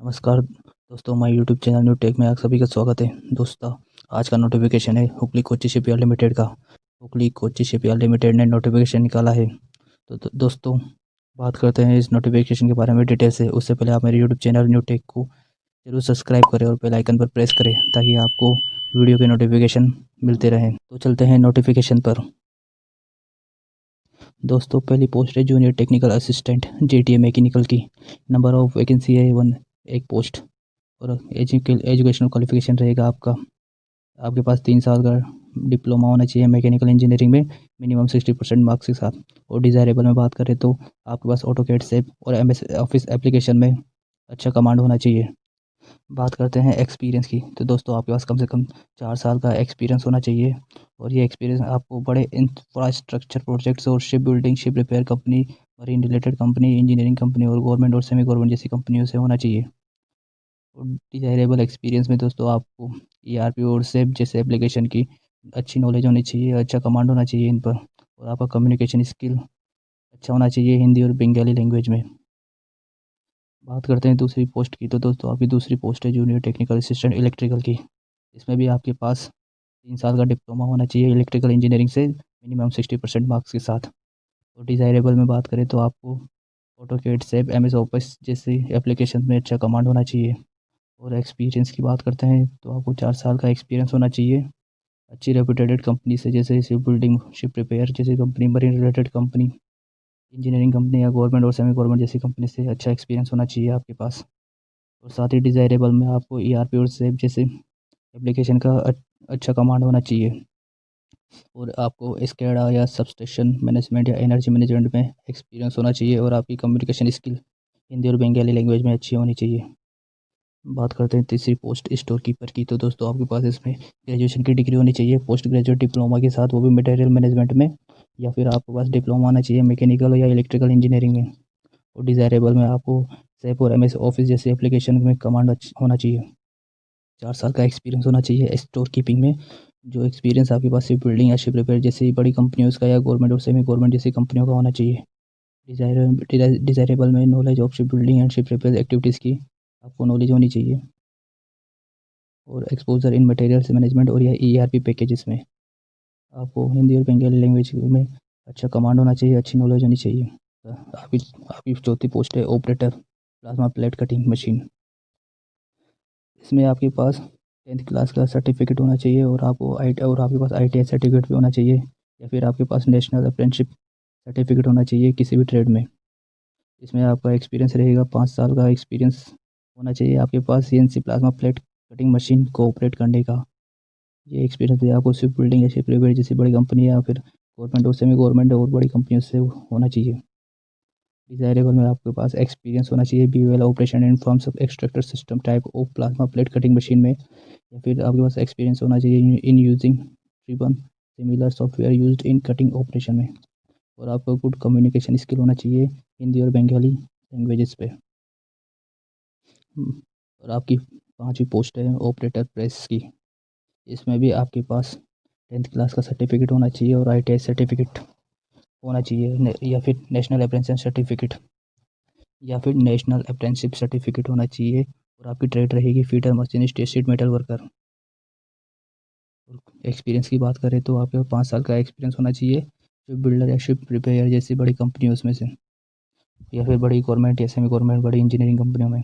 नमस्कार दोस्तों, हमारे यूट्यूब चैनल न्यू टेक में आप सभी का स्वागत है। दोस्तों, आज का नोटिफिकेशन है हुगली कोची शिपयार्ड लिमिटेड का। हुगली कोची शिपयार्ड लिमिटेड ने नोटिफिकेशन निकाला है। तो दोस्तों, बात करते हैं इस नोटिफिकेशन के बारे में डिटेल से। उससे पहले आप मेरे यूट्यूब चैनल न्यू टेक को जरूर सब्सक्राइब करें और बेल आइकन पर प्रेस करें ताकि आपको वीडियो के नोटिफिकेशन मिलते रहें। तो चलते हैं नोटिफिकेशन पर। दोस्तों, पहली पोस्ट है junior technical assistant JTA mechanical की। नंबर ऑफ वैकेंसी है 1, एक पोस्ट। और एजुकेशनल क्वालिफिकेशन रहेगा आपका, आपके पास 3 साल का डिप्लोमा होना चाहिए मैकेनिकल इंजीनियरिंग में, मिनिमम 60% मार्क्स के साथ। और डिज़ायरेबल में बात करें तो आपके पास ऑटोकैड सेप और MS ऑफिस एप्लीकेशन में अच्छा कमांड होना चाहिए। बात करते हैं एक्सपीरियंस की, तो दोस्तों आपके पास कम से कम 4 साल का एक्सपीरियंस होना चाहिए। और ये एक्सपीरियंस आपको बड़े इंफ्रास्ट्रक्चर प्रोजेक्ट्स और ship building, ship repair company, marine related company, engineering company और गवर्नमेंट और सेमी गवर्नमेंट जैसी कंपनियों से होना चाहिए। और डिजायरेबल एक्सपीरियंस में दोस्तों आपको ERP और सेप जैसे एप्लीकेशन की अच्छी नॉलेज होनी चाहिए, अच्छा कमांड होना चाहिए इन पर। और आपका कम्युनिकेशन स्किल अच्छा होना चाहिए हिंदी और बंगाली लैंग्वेज में। बात करते हैं दूसरी पोस्ट की, तो दोस्तों आपकी दूसरी पोस्ट है जूनियर टेक्निकल असिस्टेंट इलेक्ट्रिकल की। इसमें भी आपके पास 3 साल का डिप्लोमा होना चाहिए इलेक्ट्रिकल इंजीनियरिंग से, मिनिमम 60% मार्क्स के साथ। और डिज़ायरेबल में बात करें तो आपको ऑटोकैड सेप MS ऑफिस जैसी एप्लीकेशन में अच्छा कमांड होना चाहिए। और एक्सपीरियंस की बात करते हैं तो आपको 4 साल का एक्सपीरियंस होना चाहिए अच्छी रेपुटेटेड कंपनी से, जैसे शिप बिल्डिंग, शिप रिपेयर जैसी company, marine related company, engineering company या गवर्नमेंट और सेमी गवर्नमेंट जैसी कंपनी से अच्छा एक्सपीरियंस होना चाहिए आपके पास। और साथ ही डिज़ायरेबल में आपको ERP और सेप जैसे एप्लीकेशन का अच्छा कमांड होना चाहिए। और आपको SCADA या सबस्टेशन मैनेजमेंट या एनर्जी मैनेजमेंट में एक्सपीरियंस होना चाहिए। और आपकी कम्युनिकेशन स्किल हिंदी और बंगाली लैंग्वेज में अच्छी होनी चाहिए। बात करते हैं तीसरी पोस्ट स्टोर कीपर की, तो दोस्तों आपके पास इसमें ग्रेजुएशन की डिग्री होनी चाहिए पोस्ट ग्रेजुएट डिप्लोमा के साथ, वो भी मटेरियल मैनेजमेंट में। या फिर आपके पास डिप्लोमा होना चाहिए मैकेनिकल या इलेक्ट्रिकल इंजीनियरिंग में। और डिज़ायरेबल में आपको सेप और MS ऑफिस जैसे एप्लीकेशन में कमांड होना चाहिए। 4 साल का एक्सपीरियंस होना चाहिए स्टोर कीपिंग में। जो एक्सपीरियंस आपके पास शिप बिल्डिंग या शिप रिपेयर जैसी बड़ी कंपनियों का या गवर्नमेंट और सेमी गवर्नमेंट जैसी कंपनियों का होना चाहिए। डिज़ायरेबल में knowledge of ship building and ship repair activities की आपको नॉलेज होनी चाहिए। और एक्सपोजर इन मटेरियल्स मैनेजमेंट और या ERP पैकेजेस में आपको हिंदी और बंगाली लैंग्वेज में अच्छा कमांड होना चाहिए, अच्छी नॉलेज होनी चाहिए। आपकी आपकी चौथी पोस्ट है operator plasma plate cutting machine. इसमें आपके पास 10th क्लास का सर्टिफिकेट होना चाहिए और आपके पास ITI सर्टिफिकेट भी होना चाहिए। या फिर आपके पास नेशनल अप्रेंटिसशिप सर्टिफिकेट होना चाहिए किसी भी ट्रेड में। इसमें आपका एक्सपीरियंस रहेगा 5 साल का एक्सपीरियंस होना चाहिए आपके पास CNC plasma plate cutting machine को ऑपरेट करने का। ये एक्सपीरियंस है आपको शिप बिल्डिंग या शिप रिपेयर जैसी बड़ी कंपनी या फिर गवर्नमेंट और सेमी गवर्नमेंट और बड़ी कंपनियों से होना चाहिए। डिज़ायरेबल में आपके पास एक्सपीरियंस होना चाहिए BOL operation in forms of extractor system type of plasma plate cutting machine में। या फिर आपके पास एक्सपीरियंस होना चाहिए in using ribbon similar software used in cutting operation में। और आपको गुड कम्युनिकेशन स्किल होना चाहिए हिंदी और बंगाली लैंग्वेजेस पे। और आपकी पांचवी पोस्ट है ऑपरेटर प्रेस की। इसमें भी आपके पास 10th क्लास का सर्टिफिकेट होना चाहिए और ITI सर्टिफिकेट होना चाहिए या फिर नेशनल अप्रेंटिसशिप सर्टिफिकेट होना चाहिए। और आपकी ट्रेड रहेगी fitter machinist sheet metal worker. Experience की बात करें तो आपके 5 साल का एक्सपीरियंस होना चाहिए जो बिल्डर या शिप रिपेयर जैसी बड़ी कंपनियों उसमें से, या फिर बड़ी गवर्नमेंट या सेमी गवर्नमेंट बड़ी इंजीनियरिंग कंपनियों में।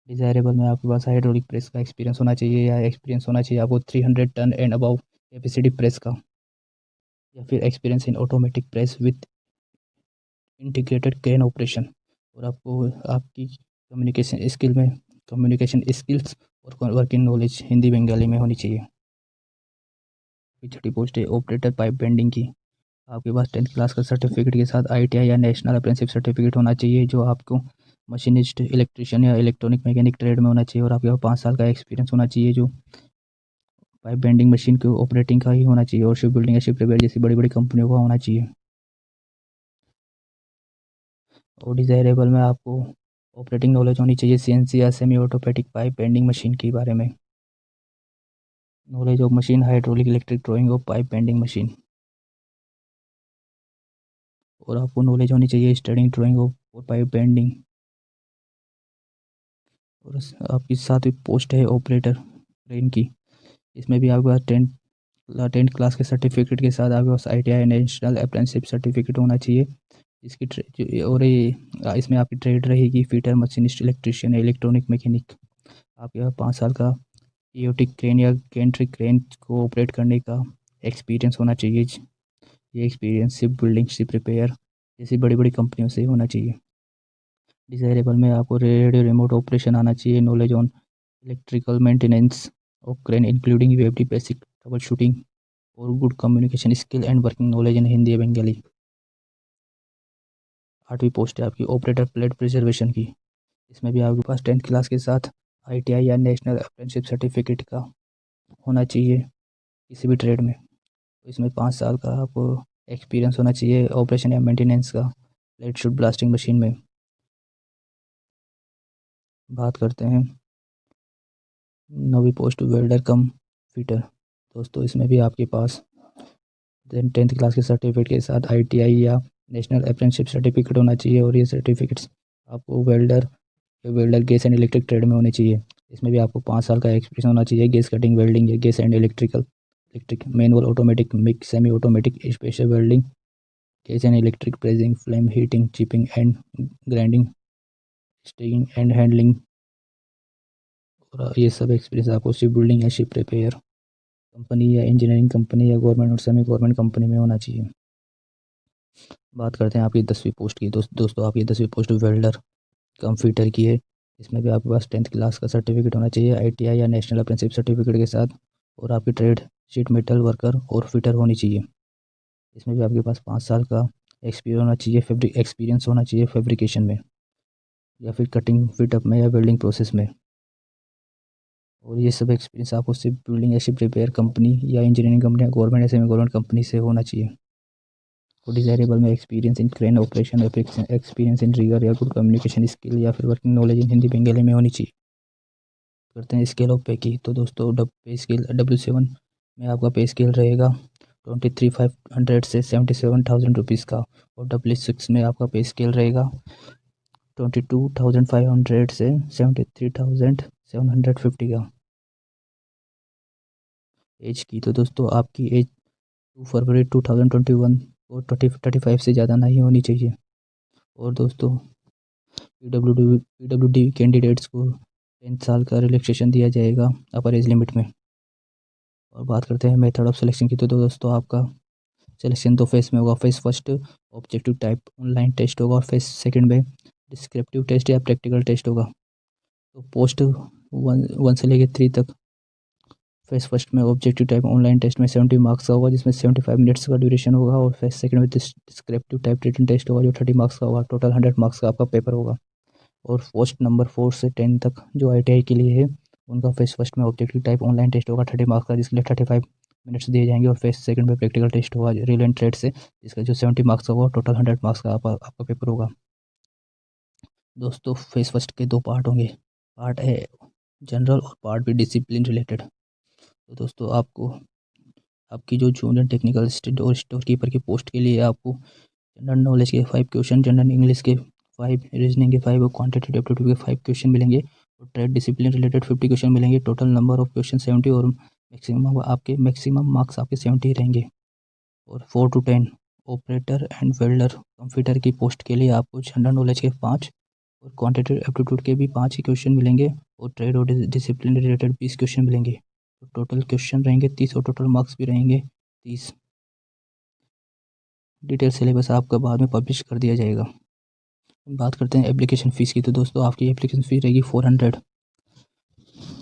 डिज़ायरेबल में आपके पास हाइड्रोलिक प्रेस का एक्सपीरियंस होना चाहिए या एक्सपीरियंस होना चाहिए आपको 300 ton and above capacity press का। या फिर experience in automatic press with integrated crane operation. और आपको आपकी कम्युनिकेशन स्किल्स और वर्किंग नॉलेज हिंदी बंगाली में होनी चाहिए। छठी पोस्ट है ऑपरेटर पाइप बेंडिंग की। आपके पास 10th क्लास का सर्टिफिकेट के साथ ITI या नेशनल अप्रेंटिसशिप सर्टिफिकेट होना चाहिए जो आपको मशीनिस्ट इलेक्ट्रिशियन या इलेक्ट्रॉनिक मैकेनिक ट्रेड में होना चाहिए। और आपके पास 5 साल का एक्सपीरियंस होना चाहिए जो पाइप बेंडिंग मशीन के ऑपरेटिंग का ही होना चाहिए और शिप बिल्डिंग या शिप रिपेयर जैसी बड़ी बड़ी कंपनियों का होना चाहिए। और डिज़ायरेबल में आपको ऑपरेटिंग नॉलेज होनी चाहिए CNC या semi automatic pipe bending machine के बारे में। Knowledge of machine hydraulic electric drying of pipe bending machine. और आपको नॉलेज होनी चाहिए स्टडिंग ड्राइंग ऑफ और पाइप बेंडिंग और आपकी 7वीं पोस्ट है ऑपरेटर क्रेन की। इसमें भी आपके पास 10th क्लास के सर्टिफिकेट के साथ आपके पास ITI नेशनल अप्रेंटिसशिप सर्टिफिकेट होना चाहिए। और ये इसमें आपकी ट्रेड रहेगी fitter, machinist, electrician, electronic mechanic. आपके पास 5 साल का एओटिक क्रेन या गेंट्री क्रेन को ऑपरेट करने का एक्सपीरियंस होना चाहिए। ये experience ship building, ship repair जैसी बड़ी बड़ी कंपनियों से होना चाहिए। डिज़ायरेबल में आपको रेडियो रिमोट ऑपरेशन आना चाहिए, knowledge on electrical maintenance of crane including वेवटी बेसिक ट्रबल शूटिंग और good communication skill and working knowledge in Hindi Bengali. 8वीं पोस्ट है आपकी ऑपरेटर प्लेट प्रिजर्वेशन की। इसमें भी आपके पास 10th क्लास के साथ ITI या नेशनल अप्रेंटिसशिप सर्टिफिकेट का होना चाहिए किसी भी ट्रेड में। तो इसमें 5 साल का आपको एक्सपीरियंस होना चाहिए ऑपरेशन या मेंटेनेंस का प्लेट शूट ब्लास्टिंग मशीन में। बात करते हैं 9वीं पोस्ट वेल्डर कम फिटर। दोस्तों इसमें भी आपके पास 10th क्लास के सर्टिफिकेट के साथ ITI या नेशनल अप्रेंटिसशिप सर्टिफिकेट होना चाहिए और ये सर्टिफिकेट्स आपको welder gas and electric trade में होने चाहिए। इसमें भी आपको 5 साल का एक्सपीरियंस होना चाहिए गैस कटिंग वेल्डिंग या gas and electric manual automatic mix semi automatic special welding gas and electric pressing flame heating chipping and grinding sticking and handling. और ये सब एक्सपीरियंस आपको शिप बिल्डिंग या शिप रिपेयर कंपनी या engineering company या government और semi government company में होना चाहिए। बात करते हैं आपकी 10वीं पोस्ट की। दोस्तों आपकी 10वीं पोस्ट वेल्डर कम फिटर की है। इसमें भी आपके पास 10th क्लास का सर्टिफिकेट होना चाहिए ITI या नेशनल अप्रेंटिसशिप सर्टिफिकेट के साथ और आपकी ट्रेड शीट मेटल वर्कर और फिटर होनी चाहिए। इसमें भी आपके पास 5 साल का एक्सपीरियंस होना चाहिए फैब्रिकेशन में या फिर कटिंग फिटअप में या वेल्डिंग प्रोसेस में। और ये सब एक्सपीरियंस आपको शिप बिल्डिंग या शिप रिपेयर कंपनी या इंजीनियरिंग कंपनी या गवर्नमेंट या सेमी गवर्नमेंट कंपनी से होना चाहिए। और डिज़ायरेबल में experience in crane operation, experience in rigger या गुड कम्युनिकेशन स्किल या फिर working knowledge in Hindi Bengali में होनी चाहिए। करते हैं स्केल ऑफ पे की। तो दोस्तों पे स्केल W7 में आपका पे स्केल रहेगा 23,500 से 77,000 रुपीज़ का और W6 में आपका पे स्केल रहेगा 22,500 से 73,750 का। एज की तो दोस्तों आपकी एज 2 फरवरी 2021 और 35 से ज़्यादा नहीं होनी चाहिए। और दोस्तों PWD कैंडिडेट्स को 10 साल का रिलैक्सेशन दिया जाएगा अपर एज लिमिट में। और बात करते हैं मेथड ऑफ सिलेक्शन की। तो दोस्तों आपका सिलेक्शन 2 फेस में होगा। Phase first objective type online test होगा और फेस सेकंड में डिस्क्रिप्टिव टेस्ट या प्रैक्टिकल टेस्ट होगा। तो पोस्ट 1 से लेकर 3 तक फेस फर्स्ट में ऑब्जेक्टिव टाइप ऑनलाइन टेस्ट में 70 मार्क्स का होगा जिसमें 75 मिनट्स का ड्यूरेशन होगा। और फेस सेकंड में डिस्क्रिप्टिव टाइप रिटन टेस्ट होगा जो 30 मार्क्स का होगा। टोटल 100 मार्क्स का आपका पेपर होगा। और पोस्ट नंबर 4 से 10 तक जो ITI के लिए है उनका फेस फर्स्ट में ऑब्जेक्टिव टाइप ऑनलाइन टेस्ट होगा 30 मार्क्स का जिसके लिए 35 मिनट्स दिए जाएंगे। और फेस सेकंड में प्रैक्टिकल टेस्ट होगा रियल एंड ट्रेड से जिसका जो 70 मार्क्स का होगा। टोटल 100 मार्क्स का आपका पेपर होगा। दोस्तों फेस फर्स्ट के 2 पार्ट होंगे। पार्ट है जनरल और पार्ट भी डिसिप्लिन रिलेटेड। तो दोस्तों आपकी जो जूनियर टेक्निकल असिस्टेंट और स्टोर कीपर की पोस्ट के लिए आपको जनरल नॉलेज के 5 क्वेश्चन, जनरल इंग्लिश के 5, रीजनिंग के 5 और क्वांटिटेटिव एप्टीट्यूड के 5 क्वेश्चन मिलेंगे। और ट्रेड डिसिप्लिन रिलेटेड 50 क्वेश्चन मिलेंगे। टोटल नंबर ऑफ क्वेश्चन 70 और मैक्सिमम मार्क्स आपके 70 रहेंगे। और 4 to 10 operator and welder computer की पोस्ट के लिए आपको जनरल नॉलेज के 5 और क्वांटिटेटिव एप्टीट्यूड के भी 5 ही क्वेश्चन मिलेंगे। और ट्रेड और डिसिप्लिन रिलेटेड 20 क्वेश्चन मिलेंगे। तो टोटल क्वेश्चन रहेंगे 30 और टोटल मार्क्स भी रहेंगे 30। डिटेल सिलेबस आपका बाद में पब्लिश कर दिया जाएगा। बात करते हैं एप्लीकेशन फ़ीस की। तो दोस्तों आपकी एप्लीकेशन फ़ीस रहेगी 400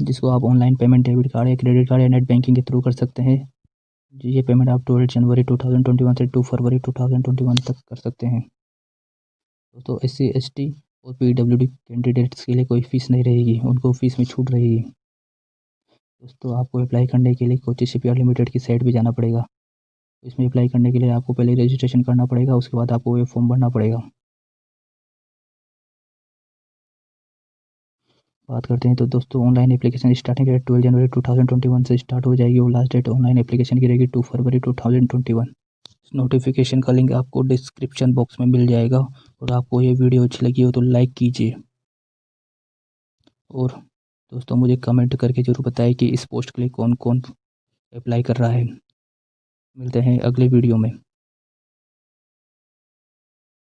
जिसको आप ऑनलाइन पेमेंट डेबिट कार्ड या क्रेडिट कार्ड या नेट बैंकिंग के थ्रू कर सकते हैं। ये पेमेंट आप 12 जनवरी 2021 से 2 फरवरी 2021 तक कर सकते हैं। दोस्तों SC ST और PWD कैंडिडेट्स के लिए कोई फ़ीस नहीं रहेगी, उनको फ़ीस में छूट रहेगी। दोस्तों आपको अप्लाई करने के लिए कोची शिपयार्ड लिमिटेड की साइट पे जाना पड़ेगा। इसमें अप्लाई करने के लिए आपको पहले रजिस्ट्रेशन करना पड़ेगा, उसके बाद आपको ये फॉर्म भरना पड़ेगा। बात करते हैं तो दोस्तों ऑनलाइन एप्लीकेशन स्टार्टिंग डेट 12 जनवरी 2021 से स्टार्ट हो जाएगी और लास्ट डेट ऑनलाइन एप्लीकेशन की रहेगी 2 फरवरी 2021। नोटिफिकेशन का लिंक आपको डिस्क्रिप्शन बॉक्स में मिल जाएगा। और आपको ये वीडियो अच्छी लगी हो तो लाइक कीजिए और दोस्तों मुझे कमेंट करके ज़रूर बताएं कि इस पोस्ट के लिए कौन कौन अप्लाई कर रहा है। मिलते हैं अगले वीडियो में।